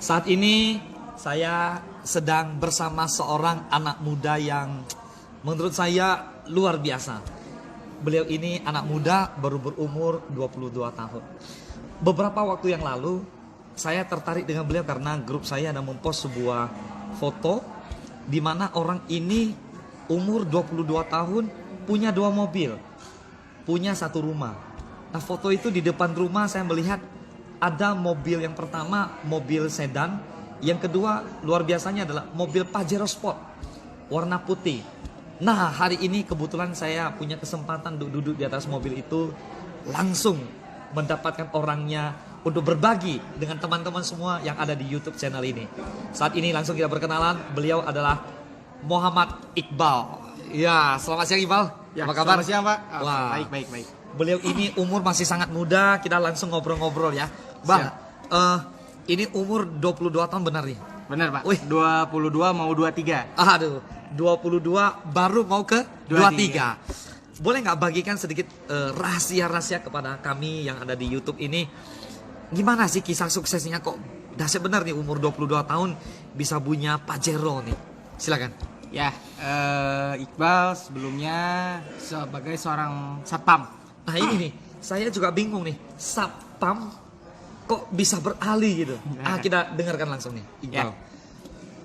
Saat ini saya sedang bersama seorang anak muda yang menurut saya luar biasa. Beliau ini anak muda baru berumur 22 tahun. Beberapa waktu yang lalu saya tertarik dengan beliau karena grup saya ada mempost sebuah foto di mana orang ini umur 22 tahun punya 2 mobil, punya 1 rumah. Nah, foto itu di depan rumah saya melihat ada mobil yang pertama mobil sedan, yang kedua luar biasanya adalah mobil Pajero Sport warna putih. Nah, hari ini kebetulan saya punya kesempatan duduk di atas mobil itu, langsung mendapatkan orangnya untuk berbagi dengan teman-teman semua yang ada di YouTube channel ini. Saat ini langsung kita berkenalan, beliau adalah Muhammad Iqbal. Ya, selamat siang Iqbal. Ya, apa kabar? Selamat siang, Pak. Wah, Baik. beliau ini umur masih sangat muda, kita langsung ngobrol-ngobrol ya. Bang, ini umur 22 tahun benar nih? Benar, Pak. Wih. 22 mau 23. Aduh, 22 baru mau ke 23. Boleh nggak bagikan sedikit rahasia-rahasia kepada kami yang ada di YouTube ini? Gimana sih kisah suksesnya kok dahsyat benar nih umur 22 tahun bisa punya Pajero nih? Silakan. Ya, Iqbal sebelumnya sebagai seorang satpam. Nah ini nih, saya juga bingung nih, satpam kok bisa beralih gitu? Kita dengarkan langsung nih, Iqbal. Ya.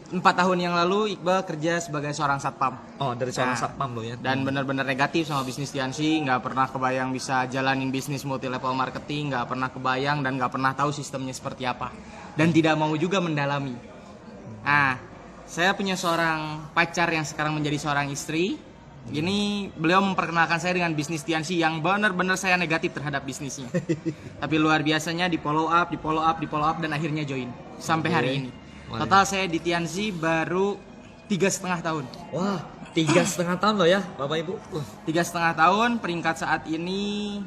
4 tahun yang lalu Iqbal kerja sebagai seorang satpam. Oh, dari seorang satpam lo ya? Dan benar-benar negatif sama bisnis Tiansi. Nggak pernah kebayang bisa jalanin bisnis multi level marketing. Nggak pernah kebayang dan nggak pernah tahu sistemnya seperti apa. Dan tidak mau juga mendalami. Nah, saya punya seorang pacar yang sekarang menjadi seorang istri. Ini beliau memperkenalkan saya dengan bisnis Tiansi yang benar-benar saya negatif terhadap bisnisnya. Tapi luar biasanya di follow up dan akhirnya join sampai hari ini. Total saya di Tiansi baru 3,5 tahun. Wah, 3,5 tahun loh ya, Bapak Ibu. 3,5 tahun, peringkat saat ini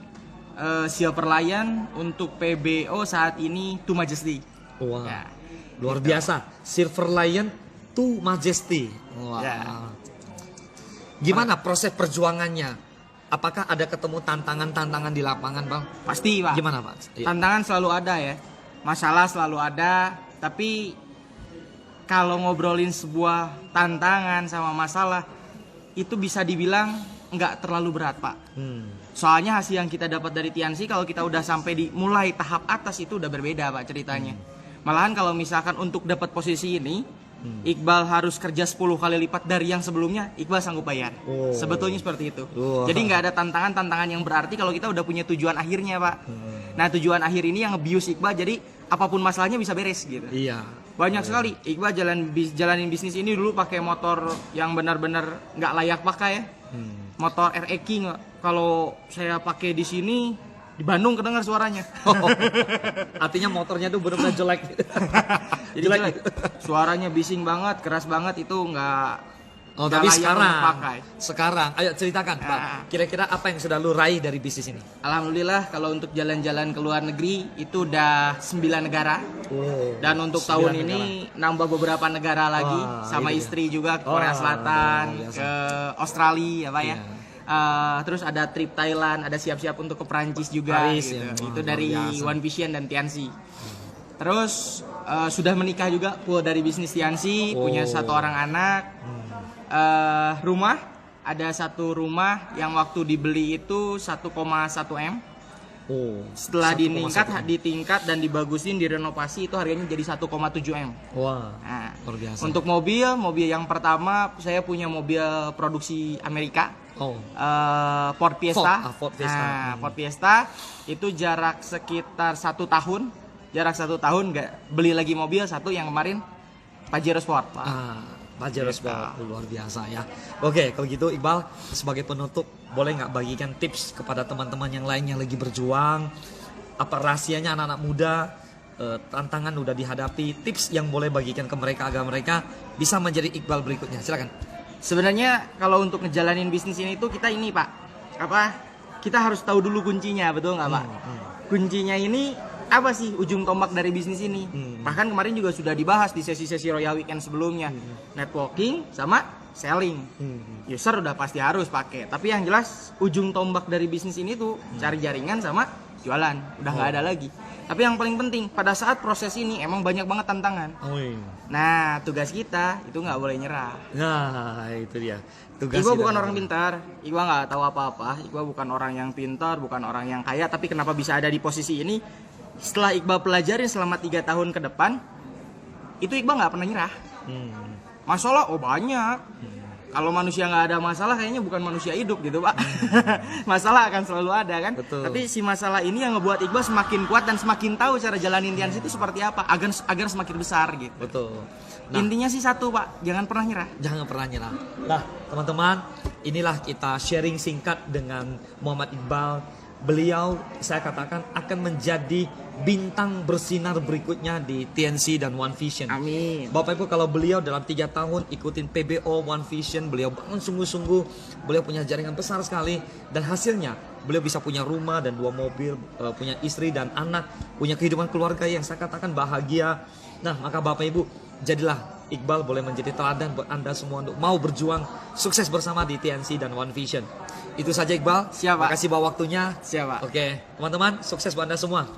Silver Lion, untuk PBO saat ini To Majesty. Wah, Ya, luar biasa. Silver Lion To Majesty. Wah. Ya. Gimana proses perjuangannya? Apakah ada ketemu tantangan-tantangan di lapangan, Bang? Pasti, Pak. Gimana, Pak? Tantangan selalu ada ya. Masalah selalu ada, tapi kalau ngobrolin sebuah tantangan sama masalah itu bisa dibilang nggak terlalu berat, Pak. Soalnya hasil yang kita dapat dari Tiansi kalau kita udah sampai di mulai tahap atas itu udah berbeda, Pak, ceritanya. Malahan kalau misalkan untuk dapat posisi ini Iqbal harus kerja 10 kali lipat dari yang sebelumnya, Iqbal sanggup bayar. Oh. Sebetulnya seperti itu. Wah. Jadi nggak ada tantangan-tantangan yang berarti kalau kita udah punya tujuan akhirnya, Pak. Nah, tujuan akhir ini yang nge-bius Iqbal, jadi apapun masalahnya bisa beres gitu. Iya. Banyak sekali Iqbal jalanin bisnis ini dulu pakai motor yang benar-benar nggak layak pakai ya. Motor RE King. Kalau saya pakai di sini di Bandung kedengar suaranya. Artinya motornya tuh benar-benar jelek. Jadi jelek. Suaranya bising banget, keras banget, itu nggak. Oh, nggak tapi layak untuk pakai. sekarang, ayo ceritakan, Pak. Kira-kira apa yang sudah lu raih dari bisnis ini? Alhamdulillah kalau untuk jalan-jalan ke luar negeri itu udah 9 negara. Dan untuk 9 tahun negara. ini nambah beberapa negara lagi. Wah, sama itu istri juga ke Oh, Korea Selatan, luar biasa. ke Australia ya, Pak ya. Iya. Terus ada trip Thailand, ada siap-siap untuk ke Perancis juga Paris, gitu. ya. Wah, Itu luar dari biasa. One Vision dan Tiansi. Terus sudah menikah juga, full dari bisnis Tiansi, punya 1 orang anak. Rumah, ada 1 rumah yang waktu dibeli itu 1,1 M. Oh, Setelah 1,1. ditingkat dan dibagusin, direnovasi, itu harganya jadi 1,7 M. Wah, Nah, luar biasa. untuk mobil yang pertama saya punya mobil produksi Amerika, Ford Fiesta. Ford Fiesta. Nah, Ford Fiesta itu jarak sekitar 1 tahun, nggak beli lagi mobil satu yang kemarin Pajero Sport, Pak. Pajero Sport, luar biasa ya. Oke, kalau gitu Iqbal sebagai penutup boleh nggak bagikan tips kepada teman-teman yang lain yang lagi berjuang? Apa rahasianya anak-anak muda? Tantangan udah dihadapi, tips yang boleh bagikan ke mereka agar mereka bisa menjadi Iqbal berikutnya. Silakan. Sebenarnya kalau untuk ngejalanin bisnis ini tuh kita ini, Pak, kita harus tahu dulu kuncinya, betul nggak, Pak? Kuncinya ini apa sih ujung tombak dari bisnis ini? Bahkan kemarin juga sudah dibahas di sesi-sesi Royal Weekend sebelumnya. Networking sama selling. User udah pasti harus pakai. Tapi yang jelas ujung tombak dari bisnis ini tuh cari jaringan sama jualan. Udah nggak ada lagi. Tapi yang paling penting pada saat proses ini emang banyak banget tantangan. Oi. Nah, tugas kita itu nggak boleh nyerah. Nah, itu dia. Tugas Iqbal kita. bukan orang pintar, Iqbal nggak tahu apa-apa, Iqbal bukan orang yang pintar, bukan orang yang kaya, tapi kenapa bisa ada di posisi ini? Setelah Iqbal pelajarin selama 3 tahun ke depan, itu Iqbal nggak pernah nyerah. Hmm. Masalah, oh banyak. Kalau manusia nggak ada masalah, kayaknya bukan manusia hidup gitu, Pak. Masalah akan selalu ada kan. Betul. Tapi si masalah ini yang ngebuat Iqbal semakin kuat dan semakin tahu cara jalanin Tiansi itu seperti apa, agar semakin besar gitu. Betul. Intinya sih satu, Pak, jangan pernah nyerah. Jangan pernah nyerah. Nah, teman-teman, inilah kita sharing singkat dengan Muhammad Iqbal. Beliau, saya katakan, akan menjadi bintang bersinar berikutnya di TNC dan One Vision. Amin. Bapak Ibu, kalau beliau dalam 3 tahun ikutin PBO One Vision, beliau bangun sungguh-sungguh, beliau punya jaringan besar sekali, dan hasilnya beliau bisa punya rumah dan 2 mobil, punya istri dan anak, punya kehidupan keluarga yang saya katakan bahagia. Nah, maka Bapak Ibu, jadilah Iqbal boleh menjadi teladan buat Anda semua untuk mau berjuang sukses bersama di TNC dan One Vision. Itu saja Iqbal. Siap, Pak. Makasih bahwa waktunya. Siap, Pak. Oke, teman-teman, sukses buat Anda semua.